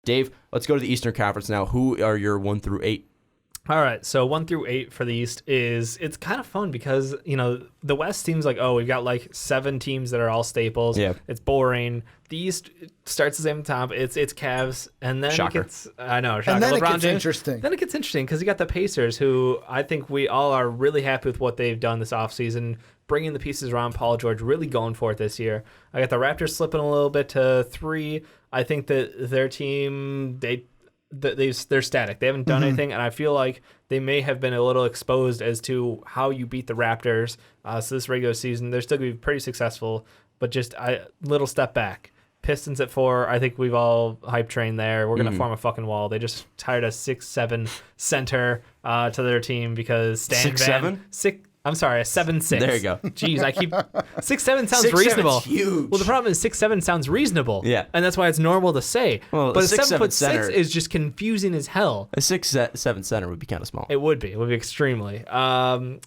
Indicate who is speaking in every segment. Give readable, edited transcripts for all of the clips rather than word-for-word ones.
Speaker 1: Dave, let's go to the Eastern Conference now. Who are your 1 through 8?
Speaker 2: All right, so 1 through 8 for the East it's kind of fun because, the West seems like, we've got like 7 teams that are all staples.
Speaker 1: Yeah.
Speaker 2: It's boring. The East starts the same top. It's Cavs, and then
Speaker 1: Shocker.
Speaker 2: it gets, I know, shocker.
Speaker 3: And then
Speaker 2: LeBron
Speaker 3: it gets
Speaker 2: James.
Speaker 3: interesting.
Speaker 2: Then it gets interesting because you got the Pacers, who I think we all are really happy with what they've done this offseason, bringing the pieces around Paul George, really going for it this year. I got the Raptors slipping a little bit to 3. I think that their team, they're static. They haven't done anything, and I feel like they may have been a little exposed as to how you beat the Raptors. So this regular season, they're still going to be pretty successful, but just a little step back. Pistons at 4. I think we've all hype trained there. We're going to form a fucking wall. They just hired a 6'7" center to their team because Stan
Speaker 1: 6'7"?
Speaker 2: I'm sorry, a 7'6".
Speaker 1: There you go.
Speaker 2: Jeez, I keep 6'7" sounds
Speaker 1: 6'7" 's
Speaker 2: reasonable.
Speaker 1: huge.
Speaker 2: Well, the problem is 6'7" sounds reasonable.
Speaker 1: Yeah.
Speaker 2: And that's why it's normal to say.
Speaker 1: Well,
Speaker 2: but
Speaker 1: a
Speaker 2: a
Speaker 1: 6'7"
Speaker 2: 7'6"
Speaker 1: center-
Speaker 2: is just confusing as hell.
Speaker 1: A 6'7" center would be kind of small.
Speaker 2: It would be. It would be extremely.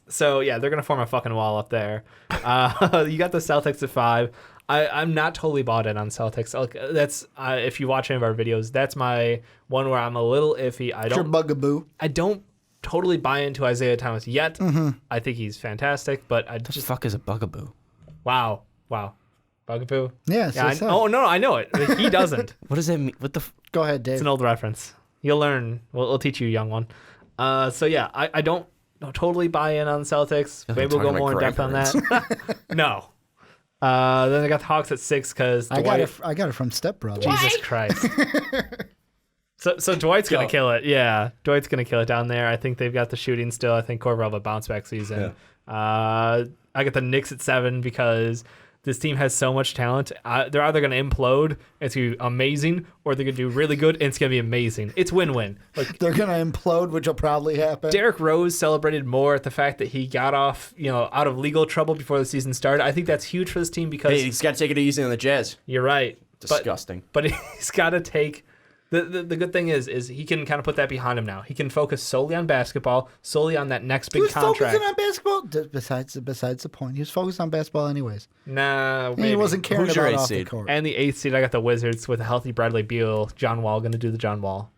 Speaker 2: So yeah, they're gonna form a fucking wall up there. You got the Celtics at 5. I'm not totally bought in on Celtics. That's if you watch any of our videos, that's my one where I'm a little iffy.
Speaker 3: Your bugaboo.
Speaker 2: I don't totally buy into Isaiah Thomas yet. I think he's fantastic, but I
Speaker 1: What the
Speaker 2: just
Speaker 1: fuck is a bugaboo?
Speaker 2: wow, bugaboo.
Speaker 3: Yeah, so
Speaker 2: Oh no, I know it. He doesn't.
Speaker 1: What does that mean? What the?
Speaker 3: Go ahead, Dave.
Speaker 2: It's an old reference. You'll learn. We'll teach you, young one. So yeah, I don't totally buy in on Celtics.
Speaker 1: Like
Speaker 2: Maybe we'll go
Speaker 1: talking
Speaker 2: more in
Speaker 1: about
Speaker 2: depth on that. No. Then I got the Hawks at 6 because
Speaker 3: I got it from Step Brother.
Speaker 2: Jesus Christ. So Dwight's gonna kill it. Yeah, Dwight's gonna kill it down there. I think they've got the shooting still. I think Corver will have a bounce back season. I got the Knicks at 7 because this team has so much talent. They're either gonna implode, it's gonna be amazing, or they're gonna do really good, and it's gonna be amazing. It's win-win. Like
Speaker 3: They're gonna implode, which will probably happen.
Speaker 2: Derrick Rose celebrated more at the fact that he got off, out of legal trouble before the season started. I think that's huge for this team because
Speaker 1: Hey, he's got to take it easy on the Jazz.
Speaker 2: you're right.
Speaker 1: Disgusting.
Speaker 2: But he's got to take the good thing is he can kind of put that behind him now. He can focus solely on basketball, solely on that next
Speaker 3: He
Speaker 2: big
Speaker 3: was
Speaker 2: contract.
Speaker 3: focusing on basketball. Besides the point, he was focused on basketball anyways.
Speaker 2: Nah,
Speaker 3: And
Speaker 2: maybe.
Speaker 3: he wasn't caring
Speaker 1: Who's your
Speaker 3: about
Speaker 1: eighth
Speaker 3: off the
Speaker 1: seed?
Speaker 3: court.
Speaker 2: And the 8th seed, I got the Wizards with a healthy Bradley Beal. John Wall going to do the John Wall.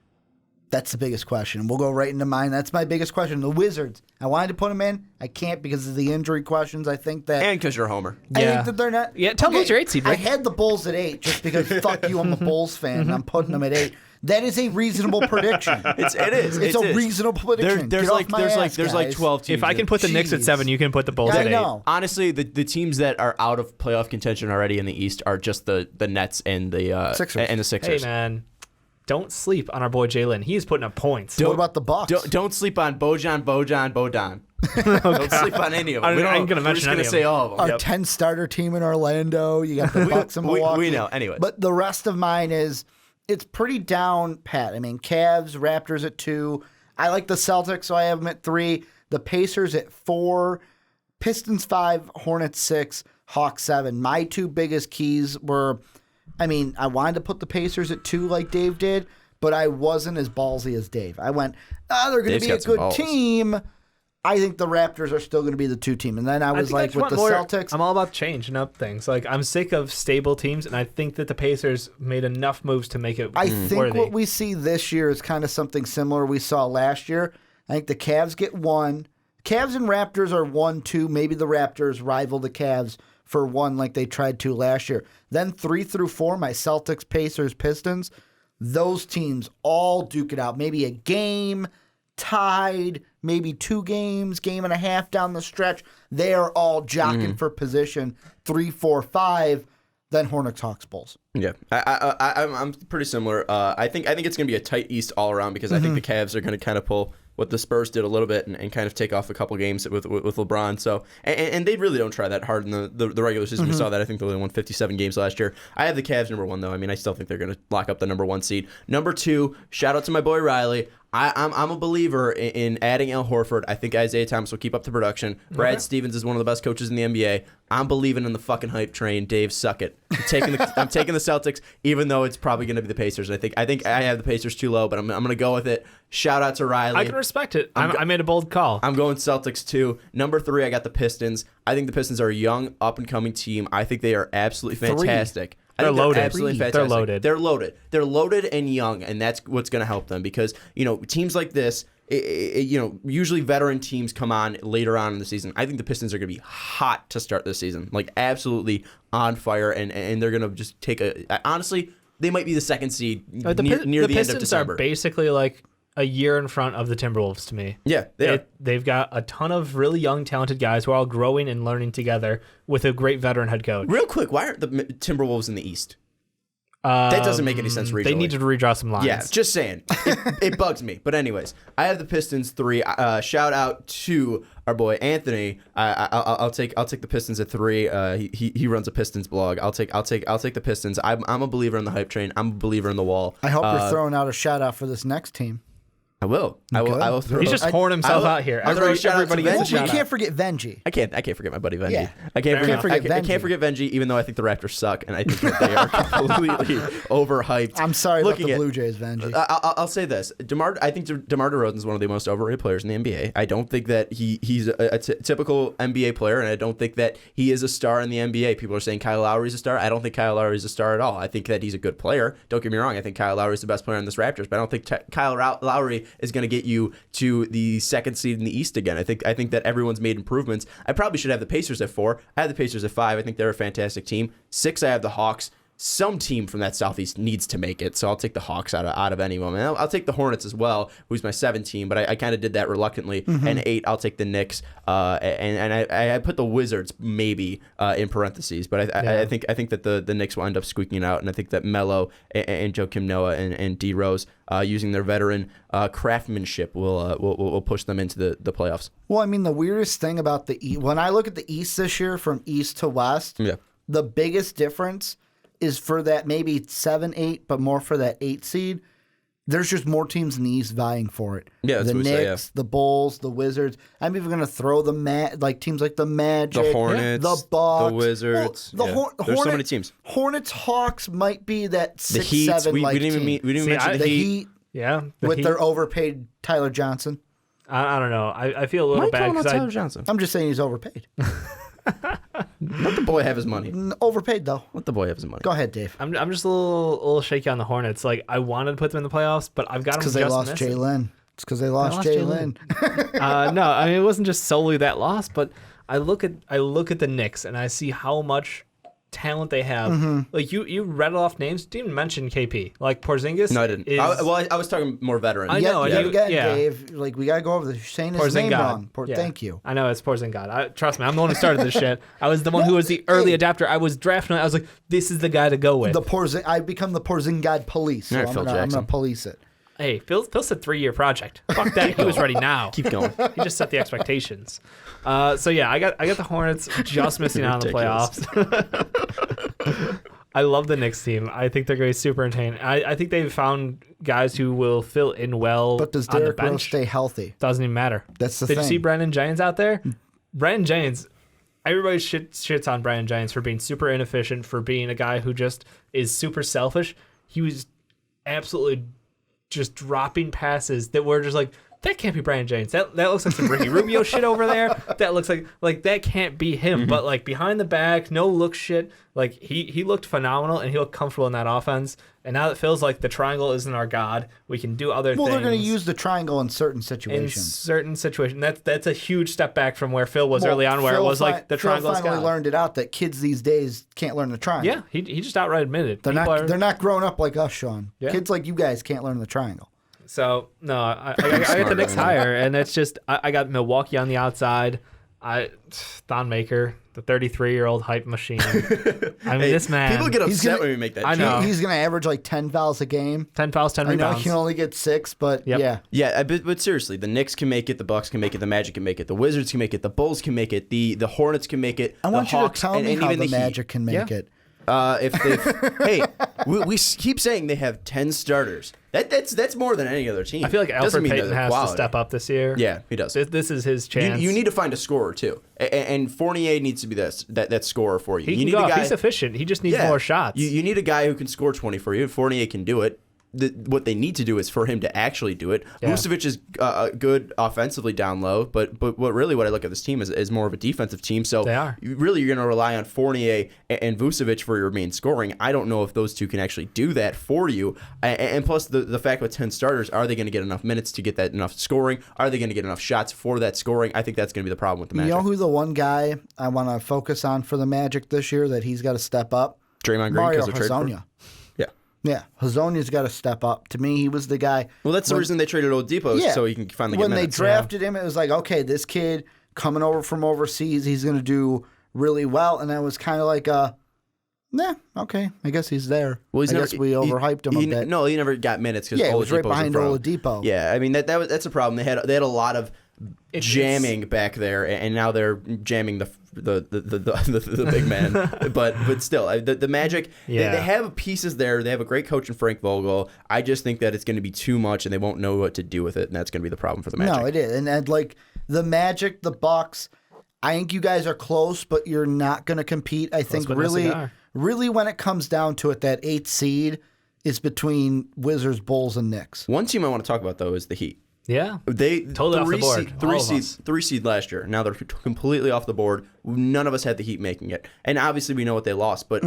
Speaker 3: That's the biggest question. And we'll go right into mine. That's my biggest question. The Wizards. I wanted to put them in. I can't because of the injury questions. I think that.
Speaker 1: And because you're a homer.
Speaker 3: I
Speaker 2: Yeah.
Speaker 3: think that they're not.
Speaker 2: Yeah, tell me what's your 8 seed,
Speaker 3: I
Speaker 2: Rick.
Speaker 3: had the Bulls at 8 just because fuck you, I'm a Bulls fan. And I'm putting them at 8. That is a reasonable prediction.
Speaker 1: It is.
Speaker 3: It's a reasonable prediction.
Speaker 1: There's
Speaker 3: Get off
Speaker 1: like
Speaker 3: my
Speaker 1: there's
Speaker 3: ass,
Speaker 1: like there's like
Speaker 3: guys.
Speaker 1: 12 teams.
Speaker 2: If I can put the Knicks at
Speaker 3: Jeez.
Speaker 2: 7, you can put the Bulls
Speaker 3: I
Speaker 2: at 8.
Speaker 3: know.
Speaker 1: Honestly, the teams that are out of playoff contention already in the East are just the Nets and the
Speaker 3: Sixers.
Speaker 1: And the
Speaker 2: Hey,
Speaker 1: Sixers.
Speaker 2: man. Don't sleep on our boy Jalen. He's putting up points.
Speaker 3: What about the Bucks?
Speaker 1: Don't sleep on Bojan. Don't sleep on any of them.
Speaker 2: I ain't gonna
Speaker 1: We're
Speaker 2: mention
Speaker 1: just
Speaker 2: any
Speaker 1: gonna
Speaker 2: of
Speaker 1: say
Speaker 2: them.
Speaker 1: all of them.
Speaker 3: Our 10 starter team in Orlando. You got the Bucks in
Speaker 1: we
Speaker 3: Milwaukee.
Speaker 1: know. Anyways.
Speaker 3: But the rest of mine is it's pretty down pat. I mean, Cavs, Raptors at 2. I like the Celtics, so I have them at 3. The Pacers at 4. Pistons 5. Hornets 6. Hawks 7. My 2 biggest keys were, I mean, I wanted to put the Pacers at 2 like Dave did, but I wasn't as ballsy as Dave. I went, they're going to
Speaker 1: Dave's
Speaker 3: be a
Speaker 1: got some
Speaker 3: good
Speaker 1: balls.
Speaker 3: team. I think the Raptors are still going to be the 2 team. And then I was
Speaker 2: think I
Speaker 3: like,
Speaker 2: just
Speaker 3: with the
Speaker 2: want more-
Speaker 3: Celtics,
Speaker 2: I'm all about changing up things. Like, I'm sick of stable teams, and I think that the Pacers made enough moves to make it
Speaker 3: I think
Speaker 2: worthy.
Speaker 3: what we see this year is kind of something similar we saw last year. I think the Cavs get 1. Cavs and Raptors are 1-2. Maybe the Raptors rival the Cavs for 1 like they tried to last year. Then 3 through 4, my Celtics, Pacers, Pistons, those teams all duke it out. Maybe a game, tied, maybe 2 games, game and a half down the stretch. They are all jockeying for position 3, 4, 5. Then Hornets, Hawks, Bulls.
Speaker 1: Yeah, I'm pretty similar. I think it's going to be a tight East all around because I think the Cavs are going to kind of pull what the Spurs did a little bit and kind of take off a couple games with LeBron. So and they really don't try that hard in the regular season. We saw that. I think they only won 57 games last year. I have the Cavs number 1 though. I mean, I still think they're going to lock up the number 1 seed. Number 2, shout out to my boy Riley. I'm a believer in adding Al Horford. I think Isaiah Thomas will keep up the production. Brad Stevens is one of the best coaches in the NBA. I'm believing in the fucking hype train. Dave, suck it. I'm taking the Celtics, even though it's probably going to be the Pacers. I think I have the Pacers too low, but I'm going to go with it. Shout out to Riley.
Speaker 2: I can respect it. I made a bold call.
Speaker 1: I'm going Celtics too. Number 3, I got the Pistons. I think the Pistons are a young, up and coming team. I think they are absolutely fantastic. I
Speaker 2: They're
Speaker 1: think
Speaker 2: loaded.
Speaker 1: Absolutely
Speaker 2: They're
Speaker 1: fantastic.
Speaker 2: loaded.
Speaker 1: They're loaded. They're loaded and young, and that's what's going to help them because teams like this. Usually veteran teams come on later on in the season. I think the Pistons are going to be hot to start this season, like absolutely on fire, and they're going to just take honestly, they might be the second seed near the end of
Speaker 2: Pistons
Speaker 1: December.
Speaker 2: are basically like a year in front of the Timberwolves to me.
Speaker 1: Yeah,
Speaker 2: They've got a ton of really young, talented guys who are all growing and learning together with a great veteran head coach.
Speaker 1: Real quick, why aren't the Timberwolves in the East? That doesn't make any sense regionally.
Speaker 2: They need to redraw some lines.
Speaker 1: Yeah, just saying. It bugs me. But anyways, I have the Pistons 3. Shout out to our boy Anthony. I'll take the Pistons at 3. He runs a Pistons blog. I'll take the Pistons. I'm a believer in the hype train. I'm a believer in the wall.
Speaker 3: I hope you're throwing out a shout out for this next team.
Speaker 1: I will. I will throw.
Speaker 2: He's just pouring himself out here. Everybody gets a
Speaker 3: Well,
Speaker 2: shout
Speaker 3: we
Speaker 2: out.
Speaker 3: can't forget Venji.
Speaker 1: I can't forget my buddy Venji.
Speaker 3: Yeah.
Speaker 1: I can't forget
Speaker 3: Venji.
Speaker 1: Even though I think the Raptors suck and I think that they are completely overhyped.
Speaker 3: I'm sorry about
Speaker 1: Looking
Speaker 3: the
Speaker 1: at-
Speaker 3: Blue Jays, Venji.
Speaker 1: I'll say this: I think DeMar DeRozan is one of the most overrated players in the NBA. I don't think that he's a typical NBA player, and I don't think that he is a star in the NBA. People are saying Kyle Lowry's a star. I don't think Kyle Lowry's a star at all. I think that he's a good player. Don't get me wrong. I think Kyle Lowry's the best player in this Raptors, but I don't think Kyle Lowry is going to get you to the second seed in the East again. I think that everyone's made improvements. I probably should have the Pacers at 4. I have the Pacers at 5. I think they're a fantastic team. 6, I have the Hawks. Some team from that Southeast needs to make it, so I'll take the Hawks out of any one. And I'll take the Hornets as well, who's my 7 team, but I kind of did that reluctantly. And 8, I'll take the Knicks, and I put the Wizards maybe in parentheses, but I think that the Knicks will end up squeaking out, and I think that Melo and Joakim Noah and D Rose using their veteran craftsmanship will push them into the playoffs.
Speaker 3: Well, I mean, the weirdest thing about the East, when I look at the East this year from East to West, the biggest difference is for that maybe 7, 8, but more for that 8 seed. There's just more teams in the East vying for it.
Speaker 1: Yeah, that's
Speaker 3: the
Speaker 1: what
Speaker 3: Knicks,
Speaker 1: we say,
Speaker 3: the Bulls, the Wizards. I'm even going to throw the teams like the Magic,
Speaker 1: The Hornets,
Speaker 3: the Bucks,
Speaker 1: the Wizards.
Speaker 3: Well,
Speaker 1: There's so many teams.
Speaker 3: Hornets, Hawks might be that 6,
Speaker 1: The Heat.
Speaker 3: 7
Speaker 1: We didn't
Speaker 3: team.
Speaker 1: even mention
Speaker 3: the
Speaker 1: the Heat.
Speaker 3: Heat
Speaker 2: Yeah.
Speaker 3: with
Speaker 2: Heat.
Speaker 3: their overpaid Tyler Johnson.
Speaker 2: I don't know. I feel a little bad because
Speaker 1: Tyler Johnson.
Speaker 3: I'm just saying he's overpaid.
Speaker 1: Let the boy have his money.
Speaker 3: Overpaid though.
Speaker 1: Let the boy have his money.
Speaker 3: Go ahead, Dave.
Speaker 2: I'm just a little shaky on the Hornets. Like I wanted to put them in the playoffs, but I've got them
Speaker 3: Because
Speaker 2: just
Speaker 3: they lost
Speaker 2: missing.
Speaker 3: Jalen. It's because they lost Jalen.
Speaker 2: No, I mean it wasn't just solely that loss, but I look at the Knicks and I see how much talent they have.
Speaker 3: Mm-hmm.
Speaker 2: Like you read off names, didn't even mention KP. Like Porzingis.
Speaker 1: No, I didn't. I was talking more veteran.
Speaker 2: I know,
Speaker 3: Yet
Speaker 2: and
Speaker 3: again,
Speaker 2: yeah.
Speaker 3: Dave. Like we gotta go over this. You're saying his name wrong.
Speaker 2: Yeah.
Speaker 3: Thank you.
Speaker 2: I know it's Porzingis. Trust me, I'm the one who started this shit. I was the one who was the early adapter. I was drafting it. I was like, this is the guy to go with.
Speaker 3: I become the Porzingis police. So
Speaker 1: All right,
Speaker 3: I'm
Speaker 1: Phil
Speaker 3: gonna
Speaker 1: Jackson.
Speaker 3: police it.
Speaker 2: Hey, Phil said 3-year project. Fuck that. He was ready now.
Speaker 1: Keep going.
Speaker 2: He just set the expectations. So yeah, I got the Hornets just missing out on the playoffs. I love the Knicks team. I think they're going to be super entertaining. I think they've found guys who will fill in well.
Speaker 3: But does
Speaker 2: on the
Speaker 3: Derrick Rose
Speaker 2: bench.
Speaker 3: stay healthy?
Speaker 2: Doesn't even matter.
Speaker 3: That's the
Speaker 2: Did
Speaker 3: thing.
Speaker 2: you see Brandon Jennings out there? Brandon Jennings. Everybody shits on Brandon Jennings for being super inefficient, for being a guy who just is super selfish. He was absolutely just dropping passes that were just like, that can't be Brandon Jennings. That looks like some Ricky Rubio shit over there. That looks like that can't be him.
Speaker 1: Mm-hmm.
Speaker 2: But like behind the back, no look shit. Like he looked phenomenal and he looked comfortable in that offense. And now it feels like the triangle isn't our god. We can do other things.
Speaker 3: Well, they're going to use the triangle in certain
Speaker 2: in
Speaker 3: situations.
Speaker 2: certain situations. That's a huge step back from where Phil was early on, where it was like the triangle is
Speaker 3: Phil finally
Speaker 2: god.
Speaker 3: learned it out that kids these days can't learn the triangle.
Speaker 2: Yeah, he just outright admitted it.
Speaker 3: They're
Speaker 2: People
Speaker 3: not growing up like us, Sean.
Speaker 2: Yeah.
Speaker 3: Kids like you guys can't learn the triangle.
Speaker 2: So no, I got the Knicks higher, and it's just I got Milwaukee on the outside. Thon Maker, the 33-year-old hype machine. I mean, this man.
Speaker 1: People get
Speaker 3: He's
Speaker 1: upset
Speaker 3: gonna-
Speaker 1: when we make that
Speaker 2: I
Speaker 1: joke.
Speaker 2: know.
Speaker 3: He's going to average like 10 fouls a game.
Speaker 2: 10 fouls, 10
Speaker 3: I know
Speaker 2: rebounds.
Speaker 3: he can only get 6, but
Speaker 2: Yep.
Speaker 3: yeah.
Speaker 1: Yeah, but seriously, the Knicks can make it, the Bucks can make it, the Magic can make it, the Wizards can make it, the Bulls can make it, the Hornets can make it,
Speaker 3: I
Speaker 1: the
Speaker 3: want you
Speaker 1: Hawks,
Speaker 3: to tell
Speaker 1: and,
Speaker 3: me
Speaker 1: and
Speaker 3: how
Speaker 1: even
Speaker 3: the
Speaker 1: the Heat.
Speaker 3: Magic can make it.
Speaker 1: Hey, we keep saying they have 10 starters. That's more than any other team.
Speaker 2: I feel like
Speaker 1: Doesn't
Speaker 2: Alfred
Speaker 1: mean
Speaker 2: Payton
Speaker 1: they're
Speaker 2: has
Speaker 1: quality.
Speaker 2: to step up this year.
Speaker 1: Yeah, he does.
Speaker 2: This is his chance.
Speaker 1: You need to find a scorer too, and Fournier needs to be that scorer for you.
Speaker 2: He
Speaker 1: You
Speaker 2: can
Speaker 1: need
Speaker 2: go
Speaker 1: a
Speaker 2: off.
Speaker 1: guy.
Speaker 2: He's efficient. He just needs more shots.
Speaker 1: You need a guy who can score 20 for you. Fournier can do it. what they need to do is for him to actually do it.
Speaker 2: Yeah.
Speaker 1: Vucevic is good offensively down low, but what I look at this team is more of a defensive team. So
Speaker 2: They are.
Speaker 1: really you're going to rely on Fournier and Vucevic for your main scoring. I don't know if those two can actually do that for you. And plus the fact with 10 starters, are they going to get enough minutes to get that enough scoring? Are they going to get enough shots for that scoring? I think that's going to be the problem with the Magic.
Speaker 3: You know who the one guy I want to focus on for the Magic this year that he's got to step up?
Speaker 1: Draymond Green
Speaker 3: Mario
Speaker 1: because of trade for him?
Speaker 3: Hezonja.
Speaker 1: Yeah.
Speaker 3: Yeah, Hazonia's got to step up. To me, he was the guy.
Speaker 1: Well, that's the reason they traded Oladipo, so he can finally get
Speaker 3: when
Speaker 1: minutes.
Speaker 3: they drafted him, it was like, okay, this kid coming over from overseas, he's going to do really well. And I was kind of like, nah, okay, I guess he's there.
Speaker 1: Well,
Speaker 3: I guess we overhyped him a bit.
Speaker 1: No, he never got minutes because
Speaker 3: Yeah, it was right
Speaker 1: Oladipo's
Speaker 3: behind
Speaker 1: in front.
Speaker 3: Oladipo.
Speaker 1: Yeah, I mean that's a problem. They had a lot of jamming back there, and now they're jamming the big man. but still, the Magic
Speaker 2: Yeah.
Speaker 1: they have pieces there. They have a great coach in Frank Vogel. I just think that it's going to be too much, and they won't know what to do with it, and that's going to be the problem for the Magic.
Speaker 3: No, it is. And like the Magic, the Bucks, I think you guys are close, but you're not going to compete. I think
Speaker 2: but no cigar.
Speaker 3: really when it comes down to it, that 8th seed is between Wizards, Bulls, and Knicks.
Speaker 1: One team I want to talk about though is the Heat.
Speaker 2: Yeah.
Speaker 1: They
Speaker 2: Totally off the board. All of us.
Speaker 1: three seed last year. Now they're completely off the board. None of us had the Heat making it, and obviously we know what they lost. But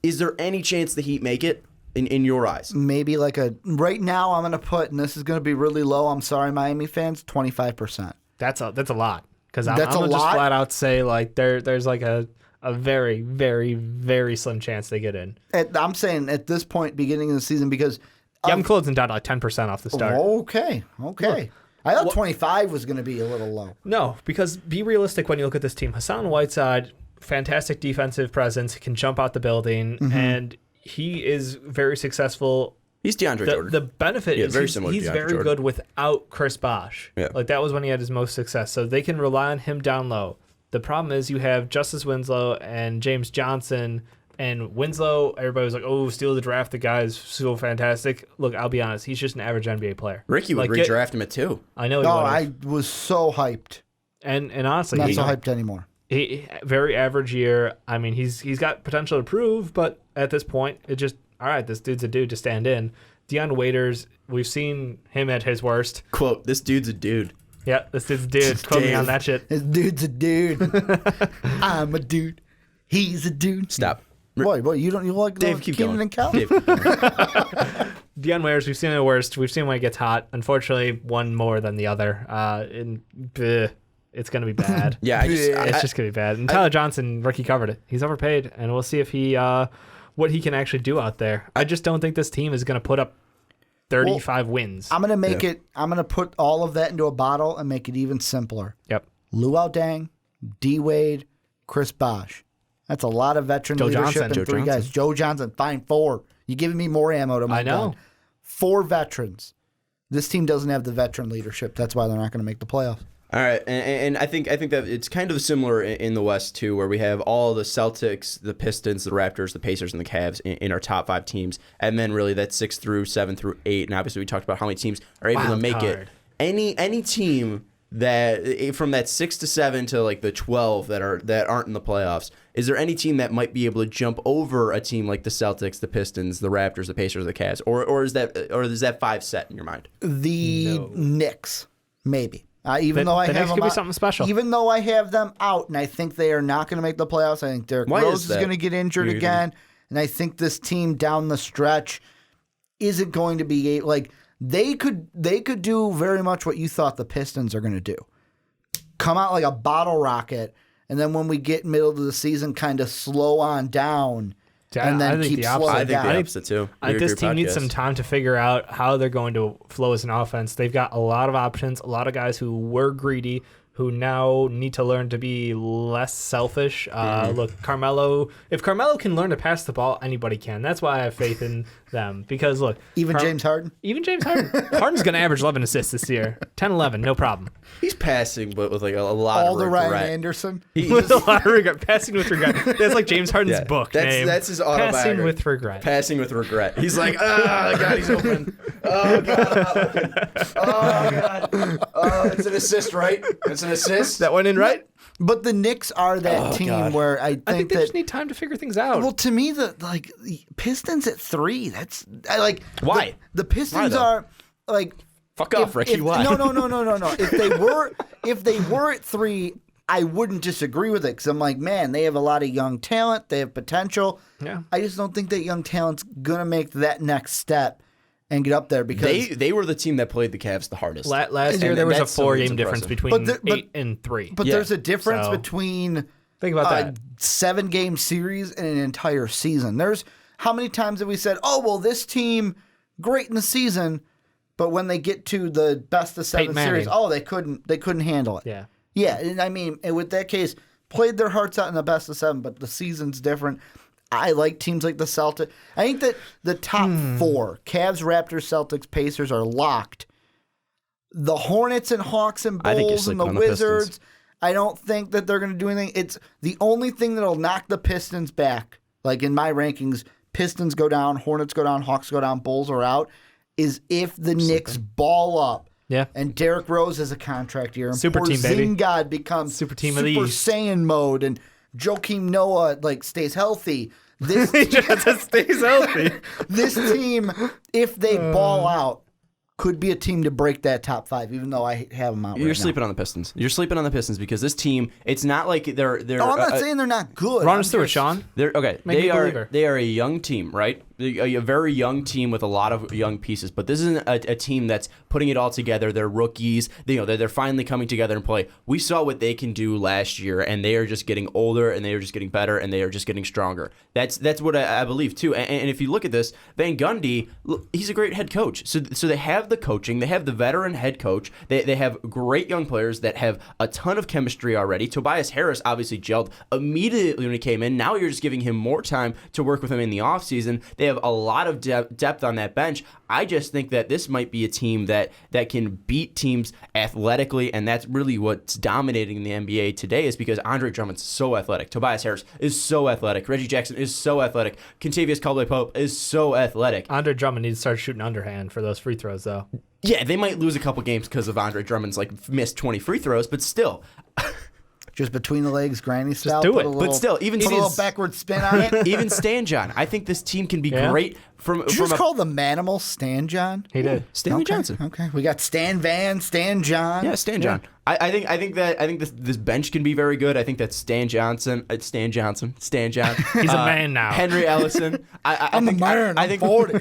Speaker 1: is there any chance the Heat make it in your eyes?
Speaker 3: Maybe like right now I'm going to put, and this is going to be really low. I'm sorry, Miami fans, 25%.
Speaker 2: That's a lot. Because I'm
Speaker 3: That's a
Speaker 2: going to just
Speaker 3: lot?
Speaker 2: flat out say, like, there's like a very, very, very slim chance they get in.
Speaker 3: I'm saying at this point, beginning of the season, because
Speaker 2: Yeah, I'm closing down to like 10% off the start.
Speaker 3: okay. I thought 25 was going to be a little low.
Speaker 2: No, because be realistic when you look at this team. Hassan Whiteside, fantastic defensive presence, he can jump out the building, and he is very successful.
Speaker 1: He's DeAndre Jordan.
Speaker 2: The benefit is
Speaker 1: very similar to
Speaker 2: he's
Speaker 1: DeAndre
Speaker 2: very
Speaker 1: Jordan.
Speaker 2: good without Chris Bosh.
Speaker 1: Yeah.
Speaker 2: Like that was when he had his most success. So they can rely on him down low. The problem is you have Justice Winslow and James Johnson. And Winslow, everybody was like, "Oh, steal the draft. The guy's so fantastic." Look, I'll be honest. He's just an average NBA player.
Speaker 1: Ricky would
Speaker 2: Like,
Speaker 1: redraft him at 2.
Speaker 2: I know. He
Speaker 3: No,
Speaker 2: would.
Speaker 3: I was so hyped.
Speaker 2: And honestly,
Speaker 3: Not
Speaker 2: he-
Speaker 3: so hyped anymore.
Speaker 2: he very average year. I mean, he's got potential to prove, but at this point, it just all right. This dude's a dude to stand in. Deion Waiters, we've seen him at his worst.
Speaker 1: Quote: "This dude's a dude."
Speaker 2: Yeah, this dude's a dude. Quote me
Speaker 1: Dave.
Speaker 2: on that shit.
Speaker 3: This dude's a dude. I'm a dude. He's a dude.
Speaker 1: Stop.
Speaker 3: Boy, you like
Speaker 1: Dave, keep
Speaker 3: Keenan
Speaker 1: going.
Speaker 3: and Kel?
Speaker 1: Dave, keep going.
Speaker 2: Deion Waiters, we've seen it worst. We've seen when it gets hot. Unfortunately, one more than the other. It's gonna be bad.
Speaker 1: Yeah,
Speaker 2: It's just gonna be bad. And Tyler Johnson, Ricky covered it. He's overpaid, and we'll see if he what he can actually do out there. I just don't think this team is gonna put up 35 wins.
Speaker 3: I'm gonna make it. I'm gonna put all of that into a bottle and make it even simpler.
Speaker 2: Yep.
Speaker 3: Luau Dang, D Wade, Chris Bosh. That's a lot of veteran
Speaker 2: Joe
Speaker 3: leadership
Speaker 2: Johnson.
Speaker 3: and
Speaker 2: Joe
Speaker 3: 3
Speaker 2: Johnson.
Speaker 3: guys. Joe Johnson, fine, 4. You're giving me more ammo to my
Speaker 2: I know.
Speaker 3: gun. 4 veterans. This team doesn't have the veteran leadership. That's why they're not going to make the playoffs.
Speaker 1: All right, and I think that it's kind of similar in the West too, where we have all the Celtics, the Pistons, the Raptors, the Pacers, and the Cavs in our top 5 teams, and then really that's 6 through 7 through 8, and obviously we talked about how many teams are able to
Speaker 2: Wild
Speaker 1: make it.
Speaker 2: card.
Speaker 1: Any team that from that 6 to 7 to like the 12 that aren't in the playoffs, is there any team that might be able to jump over a team like the Celtics, the Pistons, the Raptors, the Pacers, the Cavs, or is that 5 set in your mind?
Speaker 3: The Knicks, maybe. Even
Speaker 2: The
Speaker 3: though I
Speaker 2: Knicks
Speaker 3: have
Speaker 2: could
Speaker 3: them
Speaker 2: be
Speaker 3: out,
Speaker 2: something special.
Speaker 3: Even though I have them out, and I think they are not going to make the playoffs. I think Derrick
Speaker 1: Why
Speaker 3: Rose
Speaker 1: is
Speaker 3: is
Speaker 1: that?
Speaker 3: going to get injured again, and I think this team down the stretch isn't going to be like they could do very much what you thought the Pistons are going to do. Come out like a bottle rocket, and then when we get middle of the season, kind of slow on down,
Speaker 2: Yeah,
Speaker 3: and
Speaker 2: I
Speaker 3: then
Speaker 2: think
Speaker 3: keep
Speaker 2: the opposite.
Speaker 3: slowing
Speaker 1: I think
Speaker 3: down.
Speaker 1: the opposite too.
Speaker 2: I think
Speaker 1: Your
Speaker 2: this team needs
Speaker 1: podcast.
Speaker 2: some time to figure out how they're going to flow as an offense. They've got a lot of options, a lot of guys who were greedy, who now need to learn to be less selfish. Look, Carmelo, if Carmelo can learn to pass the ball, anybody can. That's why I have faith in them. Because, look.
Speaker 3: Even James Harden.
Speaker 2: Even James Harden. Harden's going to average 11 assists this year. 10-11, no problem.
Speaker 1: He's passing, but with like a lot
Speaker 3: All
Speaker 1: of
Speaker 3: the
Speaker 1: regret.
Speaker 3: Ryan Anderson.
Speaker 2: With a lot of regret. Passing with regret. That's like James Harden's
Speaker 1: Yeah,
Speaker 2: book
Speaker 1: that's-
Speaker 2: name.
Speaker 1: that's his autobiography.
Speaker 2: Passing with regret.
Speaker 1: Passing with regret. He's like, God, he's open. Oh, God, I'm not open. Oh, God. Oh, it's an assist, right? It's an assist.
Speaker 2: That went in right?
Speaker 3: But the Knicks are that team
Speaker 1: God.
Speaker 3: where I
Speaker 2: I think
Speaker 3: think
Speaker 2: they
Speaker 3: that.
Speaker 2: just need time to figure things out.
Speaker 3: Well, to me, the Pistons at 3. That's I like.
Speaker 1: Why?
Speaker 3: The Pistons
Speaker 1: though?
Speaker 3: are like.
Speaker 1: Fuck off, Ricky. Why?
Speaker 3: No. If they were at 3, I wouldn't disagree with it because I'm like, man, they have a lot of young talent. They have potential.
Speaker 2: Yeah.
Speaker 3: I just don't think that young talent's gonna make that next step and get up there because
Speaker 1: They were the team that played the Cavs the hardest.
Speaker 2: Last year,
Speaker 1: And
Speaker 2: there was a
Speaker 1: that's something
Speaker 2: 4-game difference
Speaker 1: impressive.
Speaker 2: between
Speaker 3: But
Speaker 2: 8 and 3.
Speaker 3: But
Speaker 1: Yeah.
Speaker 3: there's a difference
Speaker 2: So-
Speaker 3: between
Speaker 2: Think about
Speaker 3: a
Speaker 2: that.
Speaker 3: 7-game series and an entire season. There's how many times have we said, "Oh, well, this team great in the season," but when they get to the best of 7
Speaker 2: Peyton
Speaker 3: series,
Speaker 2: Manning.
Speaker 3: oh, they couldn't handle it.
Speaker 2: Yeah.
Speaker 3: Yeah, and I mean, and with that case, played their hearts out in the best of 7, but the season's different. I like teams like the Celtics. I think that the top 4, Cavs, Raptors, Celtics, Pacers, are locked. The Hornets and Hawks and
Speaker 1: I think you're
Speaker 3: Bulls and the
Speaker 1: sleeping on the Pistons.
Speaker 3: Wizards, I don't think that they're going to do anything. It's the only thing that'll knock the Pistons back, like in my rankings, Pistons go down, Hornets go down, Hawks go down, Bulls are out, is if the Knicks ball up.
Speaker 2: Yeah.
Speaker 3: And Derrick Rose has a contract year. And
Speaker 2: Super team, baby.
Speaker 3: Porzingis becomes
Speaker 2: Super team of the East.
Speaker 3: Saiyan mode, and Joakim Noah stays healthy. This
Speaker 2: Just stays healthy.
Speaker 3: this team, if they ball out, could be a team to break that top 5. Even though I have them out.
Speaker 1: You're
Speaker 3: right
Speaker 1: sleeping on the Pistons. You're sleeping on the Pistons because this team. It's not like they're.
Speaker 3: now. No, I'm not saying they're not good.
Speaker 2: Run
Speaker 3: I'm
Speaker 2: us through it,
Speaker 3: just-
Speaker 2: Sean.
Speaker 1: They're okay.
Speaker 2: Make me
Speaker 1: They
Speaker 2: a
Speaker 1: are.
Speaker 2: believer.
Speaker 1: They are a young team, right? A very young team with a lot of young pieces. But this isn't a team that's putting it all together. They're rookies. They're finally coming together and play. We saw what they can do last year, and they are just getting older, and they are just getting better, and they are just getting stronger. That's what I believe too. And if you look at this, Van Gundy, he's a great head coach. So they have the coaching. They have the veteran head coach. They have great young players that have a ton of chemistry already. Tobias Harris obviously gelled immediately when he came in. Now you're just giving him more time to work with him in the offseason. They have a lot of depth on that bench. I just think that this might be a team that can beat teams athletically, and that's really what's dominating the NBA today is because Andre Drummond's so athletic. Tobias Harris is so athletic. Reggie Jackson is so athletic. Kentavious Caldwell-Pope is so athletic.
Speaker 2: Andre Drummond needs to start shooting underhand for those free throws, though.
Speaker 1: Yeah, they might lose a couple games because of Andre Drummond's missed 20 free throws, but still.
Speaker 3: Just between the legs, granny style.
Speaker 2: do
Speaker 3: put
Speaker 2: it.
Speaker 3: a
Speaker 2: But
Speaker 3: little,
Speaker 1: still, even
Speaker 3: put a little
Speaker 1: his-
Speaker 3: backward spin on it.
Speaker 1: Even Stan John. I think this team can be
Speaker 2: Yeah.
Speaker 1: great from
Speaker 3: Did you just call the Manimal Stan John?
Speaker 2: He did.
Speaker 1: Stanley
Speaker 3: Okay,
Speaker 1: Johnson.
Speaker 3: Okay, we got Stan Van, Stan John.
Speaker 1: Yeah, Stan John. I think this bench can be very good. I think that Stan John.
Speaker 2: He's
Speaker 1: He's
Speaker 2: a man now.
Speaker 1: Henry Ellison.
Speaker 3: I'm the man. I'm 40.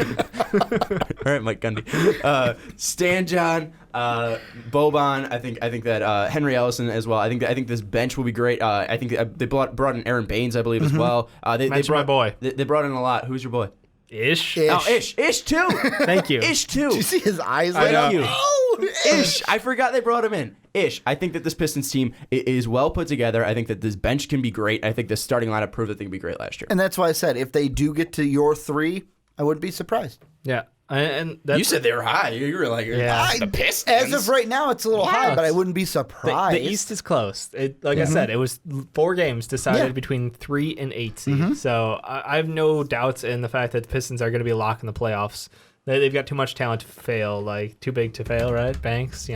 Speaker 1: All right, Mike Gundy. Stan John, Boban. I think that Henry Ellison as well. I think this bench will be great. I think they brought in Aaron Baines, I believe, as well. They
Speaker 2: Mention
Speaker 1: brought
Speaker 2: my boy.
Speaker 1: They brought in a lot. Who's your boy?
Speaker 2: Ish.
Speaker 3: Ish.
Speaker 1: Oh, Ish too.
Speaker 2: Thank you.
Speaker 1: Ish too.
Speaker 3: Did you see his eyes
Speaker 2: I
Speaker 3: light up?
Speaker 2: know.
Speaker 3: Oh,
Speaker 1: Ish. I forgot they brought him in. Ish. I think that this Pistons team is well put together. I think that this bench can be great. I think the starting lineup proved that they can be great last year.
Speaker 3: And that's why I said if they do get to your 3, I wouldn't be surprised.
Speaker 2: Yeah. And that's,
Speaker 1: You said they were high. You were like,
Speaker 2: Yeah.
Speaker 1: the Pistons.
Speaker 3: As of right now, it's a little high, but I wouldn't be surprised.
Speaker 2: the East is close. Like I said, it was 4 games decided
Speaker 3: Yeah.
Speaker 2: between 3 and 8 seed. So I have no doubts in the fact that the Pistons are going to be locked in the playoffs. They've got too much talent to fail, too big to fail, right? Banks,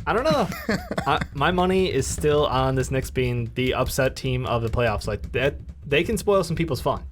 Speaker 2: I don't know. My money is still on this Knicks being the upset team of the playoffs. Like that, they can spoil some people's fun.